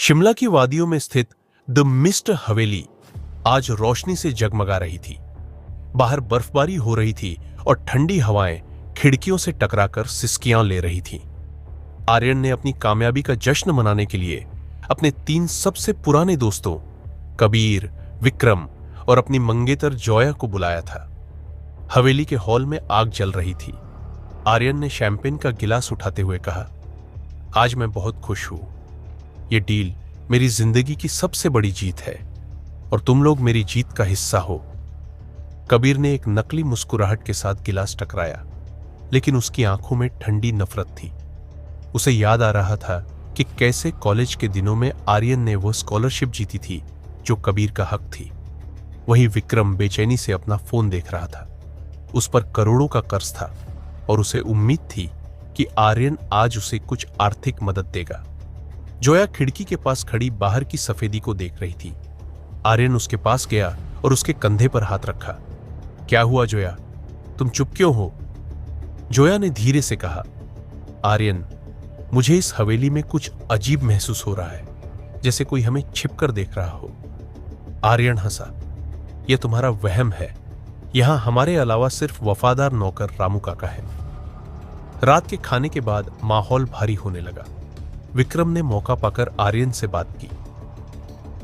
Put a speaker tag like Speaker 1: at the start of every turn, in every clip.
Speaker 1: शिमला की वादियों में स्थित द मिस्ट हवेली आज रोशनी से जगमगा रही थी। बाहर बर्फबारी हो रही थी और ठंडी हवाएं खिड़कियों से टकराकर सिसकियां ले रही थीं। आर्यन ने अपनी कामयाबी का जश्न मनाने के लिए अपने 3 सबसे पुराने दोस्तों कबीर, विक्रम और अपनी मंगेतर जोया को बुलाया था। हवेली के हॉल में आग जल रही थी। आर्यन ने शैंपेन का गिलास उठाते हुए कहा, आज मैं बहुत खुश हूं। यह डील मेरी जिंदगी की सबसे बड़ी जीत है और तुम लोग मेरी जीत का हिस्सा हो। कबीर ने एक नकली मुस्कुराहट के साथ गिलास टकराया, लेकिन उसकी आंखों में ठंडी नफरत थी। उसे याद आ रहा था कि कैसे कॉलेज के दिनों में आर्यन ने वो स्कॉलरशिप जीती थी जो कबीर का हक थी। वहीं विक्रम बेचैनी से अपना फोन देख रहा था। उस पर करोड़ों का कर्ज था और उसे उम्मीद थी कि आर्यन आज उसे कुछ आर्थिक मदद देगा। जोया खिड़की के पास खड़ी बाहर की सफेदी को देख रही थी। आर्यन उसके पास गया और उसके कंधे पर हाथ रखा। क्या हुआ जोया, तुम चुप क्यों हो? जोया ने धीरे से कहा, आर्यन, मुझे इस हवेली में कुछ अजीब महसूस हो रहा है, जैसे कोई हमें छिपकर देख रहा हो। आर्यन हंसा, यह तुम्हारा वहम है। यहां हमारे अलावा सिर्फ वफादार नौकर रामू काका है। रात के खाने के बाद माहौल भारी होने लगा। विक्रम ने मौका पाकर आर्यन से बात की।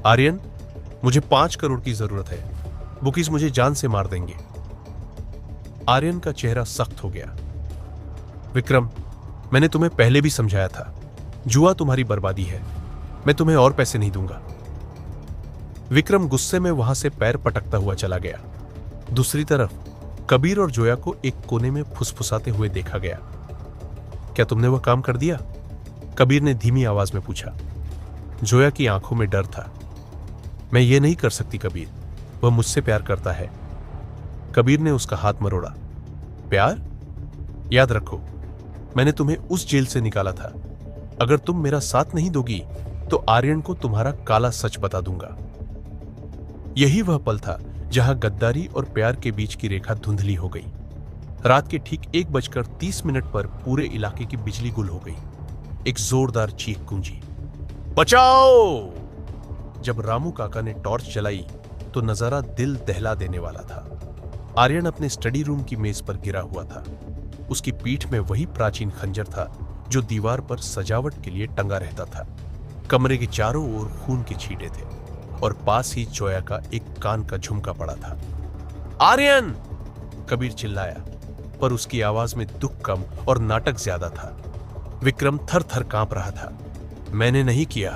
Speaker 1: आर्यन, मुझे 5 करोड़ की जरूरत है। बुकीज मुझे जान से मार देंगे। आर्यन का चेहरा सख्त हो गया। विक्रम, मैंने तुम्हें पहले भी समझाया था, जुआ तुम्हारी बर्बादी है। मैं तुम्हें और पैसे नहीं दूंगा। विक्रम गुस्से में वहां से पैर पटकता हुआ चला गया। दूसरी तरफ कबीर और जोया को एक कोने में फुसफुसाते हुए देखा गया। क्या तुमने वह काम कर दिया? कबीर ने धीमी आवाज में पूछा। जोया की आंखों में डर था। मैं ये नहीं कर सकती कबीर, वह मुझसे प्यार करता है। कबीर ने उसका हाथ मरोड़ा। प्यार? याद रखो, मैंने तुम्हें उस जेल से निकाला था। अगर तुम मेरा साथ नहीं दोगी तो आर्यन को तुम्हारा काला सच बता दूंगा। यही वह पल था जहां गद्दारी और प्यार के बीच की रेखा धुंधली हो गई। रात के ठीक 1:30 पर पूरे इलाके की बिजली गुल हो गई। एक जोरदार चीख गूंजी, बचाओ! जब रामू काका ने टॉर्च जलाई तो नजारा दिल दहला देने वाला था। आर्यन अपने स्टडी रूम की मेज पर गिरा हुआ था। उसकी पीठ में वही प्राचीन खंजर था जो दीवार पर सजावट के लिए टंगा रहता था। कमरे के चारों ओर खून के छींटे थे और पास ही जोया का एक कान का झुमका पड़ा था। आर्यन! कबीर चिल्लाया, पर उसकी आवाज में दुख कम और नाटक ज्यादा था। विक्रम थर थर कांप रहा था। मैंने नहीं किया,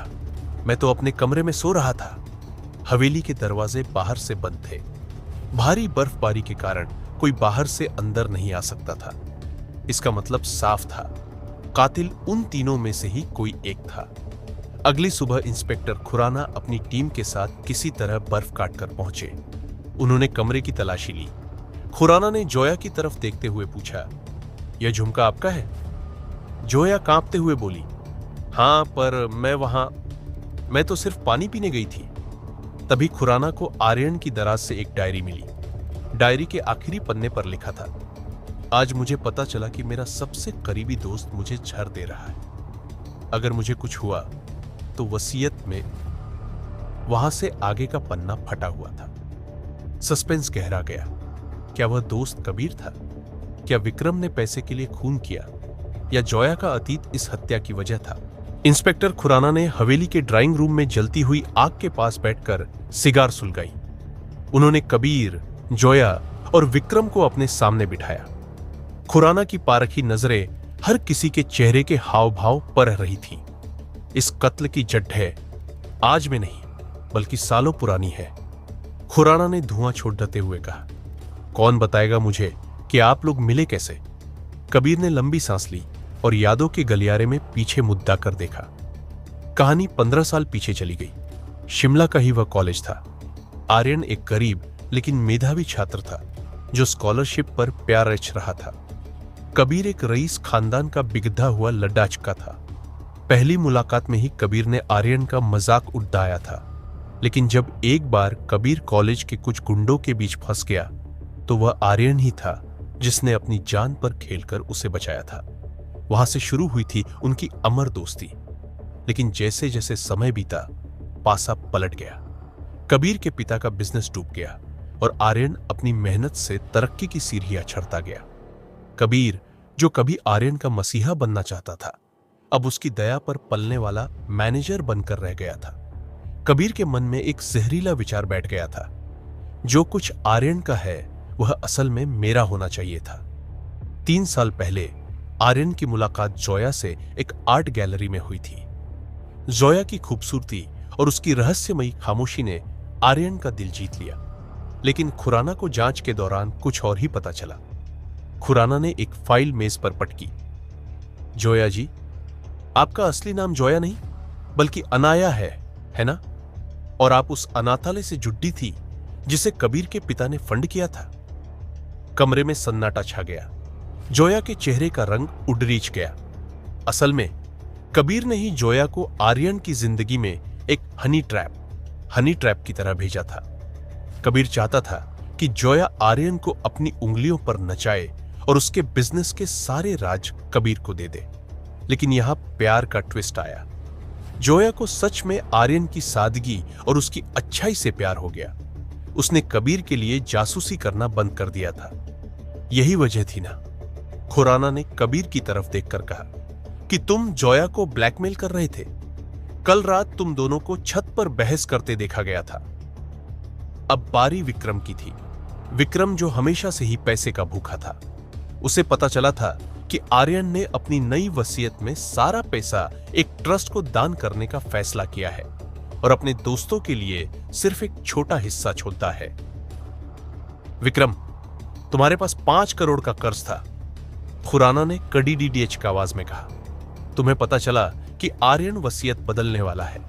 Speaker 1: मैं तो अपने कमरे में सो रहा था। हवेली के दरवाजे बाहर से बंद थे। भारी बर्फबारी के कारण कोई बाहर से अंदर नहीं आ सकता था। इसका मतलब साफ था, कातिल उन तीनों में से ही कोई एक था। अगली सुबह इंस्पेक्टर खुराना अपनी टीम के साथ किसी तरह बर्फ काटकर पहुंचे। उन्होंने कमरे की तलाशी ली। खुराना ने जोया की तरफ देखते हुए पूछा, यह झुमका आपका है? जोया कांपते हुए बोली, हां, पर मैं तो सिर्फ पानी पीने गई थी। तभी खुराना को आर्यन की दराज से एक डायरी मिली। डायरी के आखिरी पन्ने पर लिखा था, आज मुझे पता चला कि मेरा सबसे करीबी दोस्त मुझे झर दे रहा है। अगर मुझे कुछ हुआ तो वसीयत में। वहां से आगे का पन्ना फटा हुआ था। सस्पेंस गहरा गया। क्या वह दोस्त कबीर था? क्या विक्रम ने पैसे के लिए खून किया, या जोया का अतीत इस हत्या की वजह था? इंस्पेक्टर खुराना ने हवेली के ड्राइंग रूम में जलती हुई आग के पास बैठकर सिगार सुलगाई। उन्होंने कबीर, जोया और विक्रम को अपने सामने बिठाया। खुराना की पारखी नजरें हर किसी के चेहरे के हाव भाव पर रही थीं। इस कत्ल की जड्ढे आज में नहीं बल्कि सालों पुरानी है। खुराना ने धुआं छोड़ते हुए कहा, कौन बताएगा मुझे कि आप लोग मिले कैसे? कबीर ने लंबी सांस ली और यादों के गलियारे में पीछे मुद्दा कर देखा। कहानी 15 साल पीछे चली गई। शिमला का ही वह कॉलेज था। आर्यन एक गरीब लेकिन मेधावी छात्र था जो स्कॉलरशिप पर प्यार रच रहा था। कबीर एक रईस खानदान का बिगड़ा हुआ लड्डाचका था। पहली मुलाकात में ही कबीर ने आर्यन का मजाक उड़ाया था, लेकिन जब एक बार कबीर कॉलेज के कुछ गुंडों के बीच फंस गया तो वह आर्यन ही था जिसने अपनी जान पर खेलकर उसे बचाया था। वहां से शुरू हुई थी उनकी अमर दोस्ती। लेकिन जैसे जैसे समय बीता पासा पलट गया। कबीर के पिता का बिजनेस डूब गया और आर्यन अपनी मेहनत से तरक्की की सीढ़ियां चढ़ता गया। कबीर, जो कभी आर्यन का मसीहा बनना चाहता था, अब उसकी दया पर पलने वाला मैनेजर बनकर रह गया था। कबीर के मन में एक जहरीला विचार बैठ गया था, जो कुछ आर्यन का है वह असल में मेरा होना चाहिए था। 3 साल पहले आर्यन की मुलाकात जोया से एक आर्ट गैलरी में हुई थी। जोया की खूबसूरती और उसकी रहस्यमयी खामोशी ने आर्यन का दिल जीत लिया, लेकिन खुराना को जांच के दौरान कुछ और ही पता चला। खुराना ने एक फाइल मेज पर पटकी। जोया जी, आपका असली नाम जोया नहीं बल्कि अनाया है ना? और आप उस अनाथालय से जुड़ी थी जिसे कबीर के पिता ने फंड किया था। कमरे में सन्नाटा छा गया। जोया के चेहरे का रंग उडरीच गया। असल में कबीर ने ही जोया को आर्यन की जिंदगी में एक हनी ट्रैप की तरह भेजा था। कबीर चाहता था कि जोया आर्यन को अपनी उंगलियों पर नचाए और उसके बिजनेस के सारे राज कबीर को दे दे। लेकिन यहां प्यार का ट्विस्ट आया। जोया को सच में आर्यन की सादगी और उसकी अच्छाई से प्यार हो गया। उसने कबीर के लिए जासूसी करना बंद कर दिया था। यही वजह थी ना? खुराना ने कबीर की तरफ देखकर कहा कि तुम जोया को ब्लैकमेल कर रहे थे। कल रात तुम दोनों को छत पर बहस करते देखा गया था। अब बारी विक्रम की थी। विक्रम, जो हमेशा से ही पैसे का भूखा था, उसे पता चला था कि आर्यन ने अपनी नई वसीयत में सारा पैसा एक ट्रस्ट को दान करने का फैसला किया है और अपने दोस्तों के लिए सिर्फ एक छोटा हिस्सा छोड़ता है। विक्रम, तुम्हारे पास 5 करोड़ का कर्ज था, खुराना ने कड़ी डीडीएच की आवाज में कहा। तुम्हें पता चला कि आर्यन वसीयत बदलने वाला है।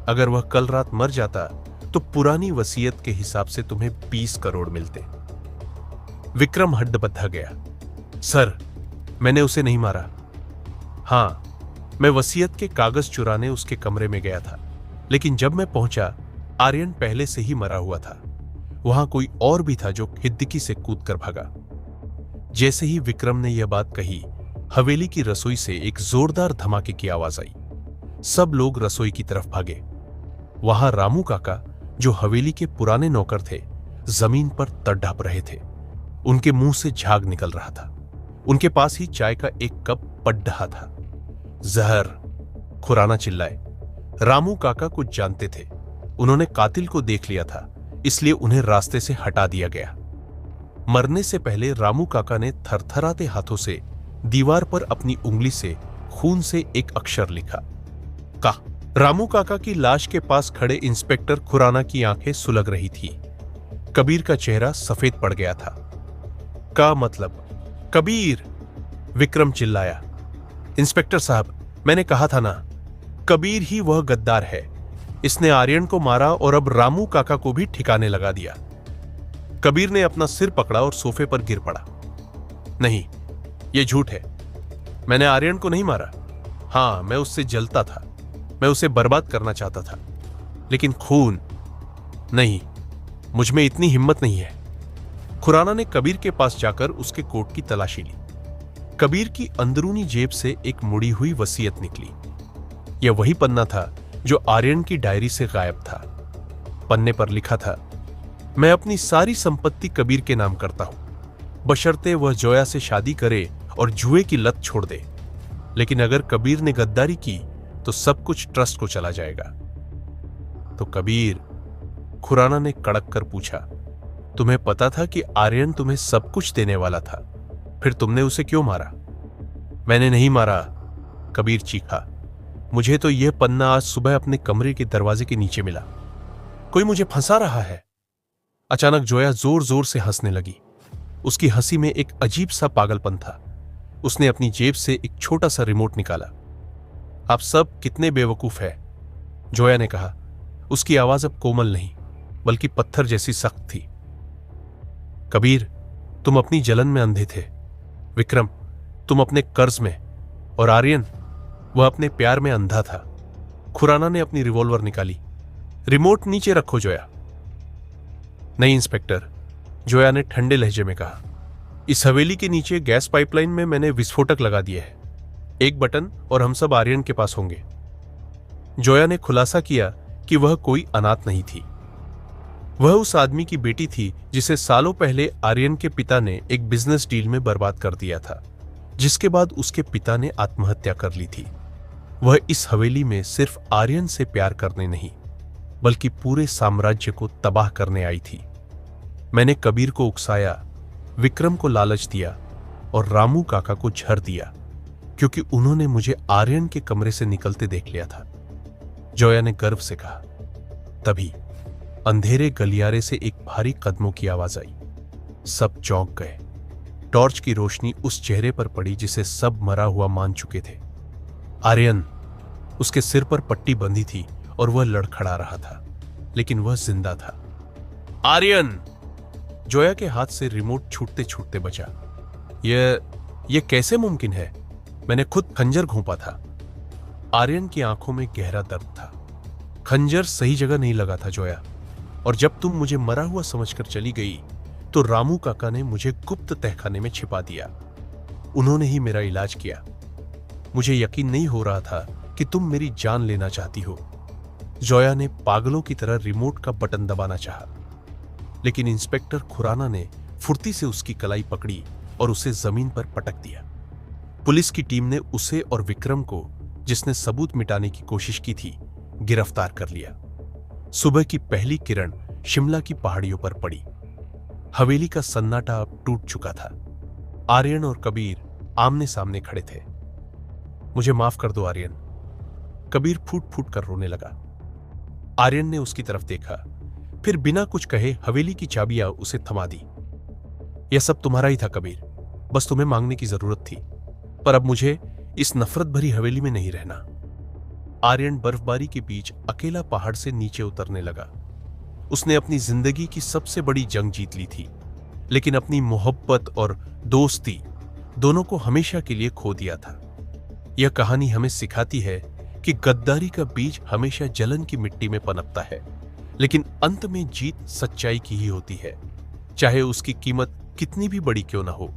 Speaker 1: अगर वह कल रात मर जाता तो पुरानी वसीयत के हिसाब से तुम्हें 20 करोड़ मिलते। विक्रम हड्डबद्धा गया। सर, मैंने उसे नहीं मारा। हां, मैं वसीयत के कागज चुराने उसके कमरे में गया था, लेकिन जब मैं पहुंचा आर्यन पहले से ही मरा हुआ था। वहां कोई और भी था जो खिद्दकी से कूदकर भागा। जैसे ही विक्रम ने यह बात कही, हवेली की रसोई से एक जोरदार धमाके की आवाज आई। सब लोग रसोई की तरफ भागे। वहां रामू काका, जो हवेली के पुराने नौकर थे, जमीन पर तड़प रहे थे। उनके मुंह से झाग निकल रहा था। उनके पास ही चाय का एक कप पड़ रहा था। जहर, खुराना चिल्लाए। रामू काका कुछ जानते थे। उन्होंने कातिल को देख लिया था, इसलिए उन्हें रास्ते से हटा दिया गया। मरने से पहले रामू काका ने थरथराते हाथों से दीवार पर अपनी उंगली से खून से एक अक्षर लिखा, का। रामू काका की लाश के पास खड़े इंस्पेक्टर खुराना की आंखें सुलग रही थी। कबीर का चेहरा सफेद पड़ गया था। का मतलब? कबीर, विक्रम चिल्लाया। इंस्पेक्टर साहब, मैंने कहा था ना, कबीर ही वह गद्दार है। इसने आर्यन को मारा और अब रामू काका को भी ठिकाने लगा दिया। कबीर ने अपना सिर पकड़ा और सोफे पर गिर पड़ा। नहीं, यह झूठ है। मैंने आर्यन को नहीं मारा। हां, मैं उससे जलता था। मैं उसे बर्बाद करना चाहता था, लेकिन खून नहीं, मुझ में इतनी हिम्मत नहीं है। खुराना ने कबीर के पास जाकर उसके कोट की तलाशी ली। कबीर की अंदरूनी जेब से एक मुड़ी हुई वसीयत निकली। यह वही पन्ना था जो आर्यन की डायरी से गायब था। पन्ने पर लिखा था, मैं अपनी सारी संपत्ति कबीर के नाम करता हूं, बशर्ते वह जोया से शादी करे और जुए की लत छोड़ दे। लेकिन अगर कबीर ने गद्दारी की तो सब कुछ ट्रस्ट को चला जाएगा। तो कबीर, खुराना ने कड़क कर पूछा, तुम्हें पता था कि आर्यन तुम्हें सब कुछ देने वाला था, फिर तुमने उसे क्यों मारा? मैंने नहीं मारा, कबीर चीखा। मुझे तो यह पन्ना आज सुबह अपने कमरे के दरवाजे के नीचे मिला। कोई मुझे फंसा रहा है। अचानक जोया जोर जोर से हंसने लगी। उसकी हंसी में एक अजीब सा पागलपन था। उसने अपनी जेब से एक छोटा सा रिमोट निकाला। आप सब कितने बेवकूफ हैं, जोया ने कहा। उसकी आवाज अब कोमल नहीं बल्कि पत्थर जैसी सख्त थी। कबीर, तुम अपनी जलन में अंधे थे। विक्रम, तुम अपने कर्ज में। और आर्यन, वह अपने प्यार में अंधा था। खुराना ने अपनी रिवॉल्वर निकाली। रिमोट नीचे रखो जोया। नहीं इंस्पेक्टर, जोया ने ठंडे लहजे में कहा। इस हवेली के नीचे गैस पाइपलाइन में मैंने विस्फोटक लगा दिए है। एक बटन और हम सब आर्यन के पास होंगे। जोया ने खुलासा किया कि वह कोई अनाथ नहीं थी। वह उस आदमी की बेटी थी जिसे सालों पहले आर्यन के पिता ने एक बिजनेस डील में बर्बाद कर दिया था, जिसके बाद उसके पिता ने आत्महत्या कर ली थी। वह इस हवेली में सिर्फ आर्यन से प्यार करने नहीं, बल्कि पूरे साम्राज्य को तबाह करने आई थी। मैंने कबीर को उकसाया, विक्रम को लालच दिया और रामू काका को झर दिया, क्योंकि उन्होंने मुझे आर्यन के कमरे से निकलते देख लिया था, जोया ने गर्व से कहा। तभी अंधेरे गलियारे से एक भारी कदमों की आवाज आई। सब चौंक गए। टॉर्च की रोशनी उस चेहरे पर पड़ी जिसे सब मरा हुआ मान चुके थे। आर्यन। उसके सिर पर पट्टी बंधी थी और वह लड़खड़ा रहा था, लेकिन वह जिंदा था। आर्यन। जोया के हाथ से रिमोट छूटते छूटते बचा। यह कैसे मुमकिन है? मैंने खुद खंजर घोंपा था। आर्यन की आंखों में गहरा दर्द था। खंजर सही जगह नहीं लगा था जोया, और जब तुम मुझे मरा हुआ समझकर चली गई तो रामू काका ने मुझे गुप्त तहखाने में छिपा दिया। उन्होंने ही मेरा इलाज किया। मुझे यकीन नहीं हो रहा था कि तुम मेरी जान लेना चाहती हो। जोया ने पागलों की तरह रिमोट का बटन दबाना चाहा, लेकिन इंस्पेक्टर खुराना ने फुर्ती से उसकी कलाई पकड़ी और उसे जमीन पर पटक दिया। पुलिस की टीम ने उसे और विक्रम को, जिसने सबूत मिटाने की कोशिश की थी, गिरफ्तार कर लिया। सुबह की पहली किरण शिमला की पहाड़ियों पर पड़ी। हवेली का सन्नाटा अब टूट चुका था। आर्यन और कबीर आमने सामने खड़े थे। मुझे माफ कर दो आर्यन। कबीर फूट फूट कर रोने लगा। आर्यन ने उसकी तरफ देखा, फिर बिना कुछ कहे हवेली की चाबियां उसे थमा दी। यह सब तुम्हारा ही था कबीर, बस तुम्हें मांगने की जरूरत थी, पर अब मुझे इस नफरत भरी हवेली में नहीं रहना। आर्यन बर्फबारी के बीच अकेला पहाड़ से नीचे उतरने लगा। उसने अपनी जिंदगी की सबसे बड़ी जंग जीत ली थी, लेकिन अपनी मोहब्बत और दोस्ती दोनों को हमेशा के लिए खो दिया था। यह कहानी हमें सिखाती है कि गद्दारी का बीज हमेशा जलन की मिट्टी में पनपता है, लेकिन अंत में जीत सच्चाई की ही होती है, चाहे उसकी कीमत कितनी भी बड़ी क्यों ना हो।